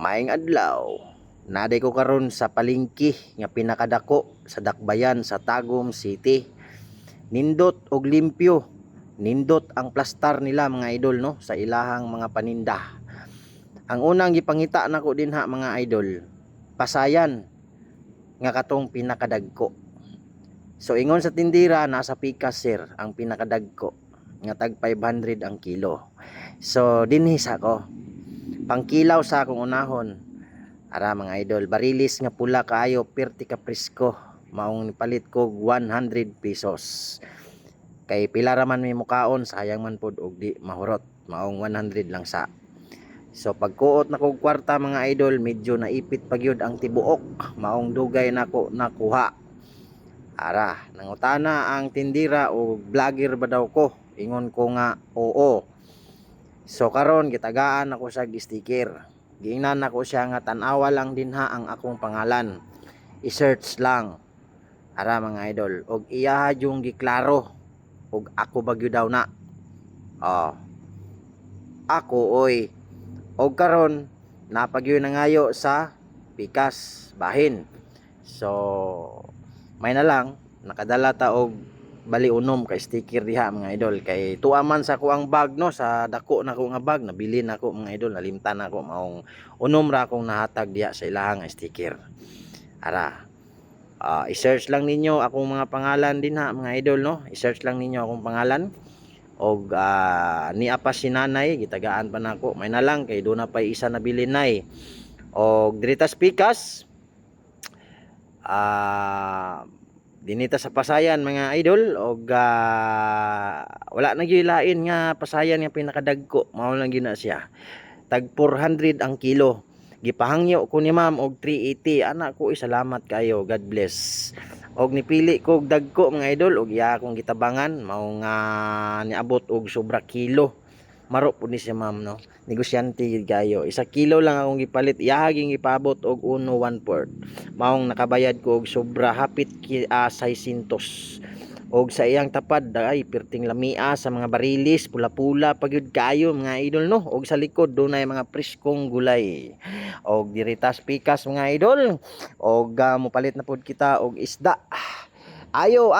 Maayong adlaw. Naday ko karon sa palengke nga pinakadako sa Dakbayan sa Tagum City. Nindot og limpyo. Nindot ang plastar nila mga idol no sa ilahang mga paninda. Ang unang gipangita nako dinha mga idol, pasayan nga katong pinakadagko. So ingon sa tindira nasa pikas sir ang pinakadagko nga tag 500 ang kilo. So dinhi sa ko pangkilaw sa akong unahon. Ara mga idol, barilis nga pula kaayo, perti ka presko. Maong nipalit ko 100 pesos. Kay pila ra man may mukaon, sayang man pod og di mahurot. Maong 100 lang sa. So pagkuot na kog kwarta mga idol, medyo naipit pagyud ang tibuok. Maong dugay nako nakuha. Ara, nangutana ang tindira o vlogger ba daw ko? Ingon ko nga oo. So karon gitagaan ako sa sticker. Giingnan ako siya nga tan-awa lang dinha ang akong pangalan. I-search lang. Ara mga idol, og iya yung giklaro og ako bagyo daw na. Ako oy. Og karon napagyo na ngayo sa pikas bahin. So may na lang nakadala ta og bali unom kay sticker diha mga idol, kay tuaman sa ko ang bag no, sa dako na ko nga bag nabili na ko mga idol, nalimtan na ko maong unom ra akong nahatag diha sa ilahang sticker. Ara i-search lang ninyo akong mga pangalan din ha mga idol no, i-search lang ninyo akong pangalan og niya pa si nanay gitagaan pa nako, may na lang kay do na pa isa nabili nay. Og diritas pikas dinita sa pasayan mga idol og wala na gyud lain nga pasayan nga pinakadagko, mao lang gyud na siya tag 400 ang kilo. Gipahangyo ko ni ma'am og 380. Anak ko salamat kayo, God bless. Og nipili ko og dagko mga idol og iya akong gitabangan mao nga niabot og sobra kilo. Maro po ni si ma'am no, negosyante gid kayo. 1 kilo lang akong gipalit, iyahaging ipabot og 1/4. Maong nakabayad ko og sobra hapit 600. Og sa iyang tapad ay perting lamia sa mga barilis, pula-pula pagyud kayo mga idol no. Og sa likod dunay mga preskong gulay. Og diritas pikas mga idol. Og mopalit na pod kita og isda. Ayo,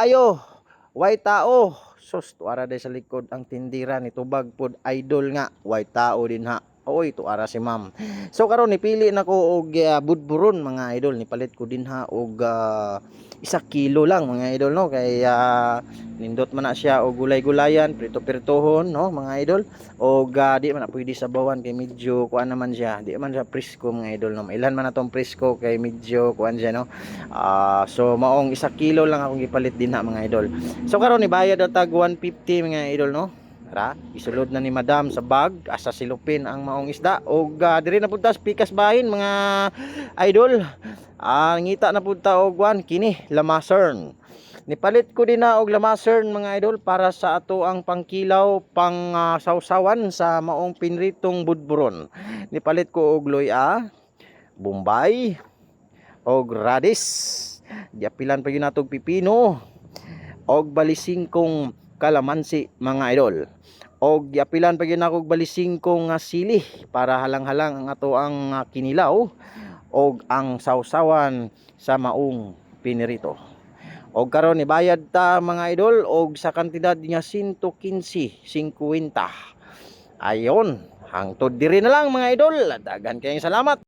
way tao. Sus, tuara day sa likod ang tindira ni tubag pod idol nga way tao din ha. Oy, tuara si ma'am. So karon nipili nako og budburon mga idol, nipalit ko din ha og 1 kilo lang mga idol no, kay nindot man na siya og gulay-gulayan, prito-pirtohon no mga idol. Og di man na pwede sabawan kay medyo kuan naman siya, di man siya presko mga idol no. Ilan man atong presko kay medyo kuan siya no. So maong 1 kilo lang akong gipalit din ha mga idol. So karon ibayad og tag 150 mga idol no. Ra, isulod na ni madam sa bag asa silupin ang maong isda og diri na punta sa pikas bahin mga idol. Ngita na punta og kini lamasern. Nipalit ko din na og lamasern mga idol para sa ato ang pangkilaw pang sawsawan sa maong pinritong budburon. Nipalit ko og loya, bombay, og radis. Diapilan pa yun natog pipino og balisingkong kalamansi mga idol. Og giapilan pa gyud ako og balisingkong sili para halang-halang ang ato ang kinilaw og ang sawsawan sa maong pinirito. Og karon ibayad ta mga idol og sa kantidad niya 115.50. Ayon, hangtod diri na lang mga idol. Dagan kayong salamat.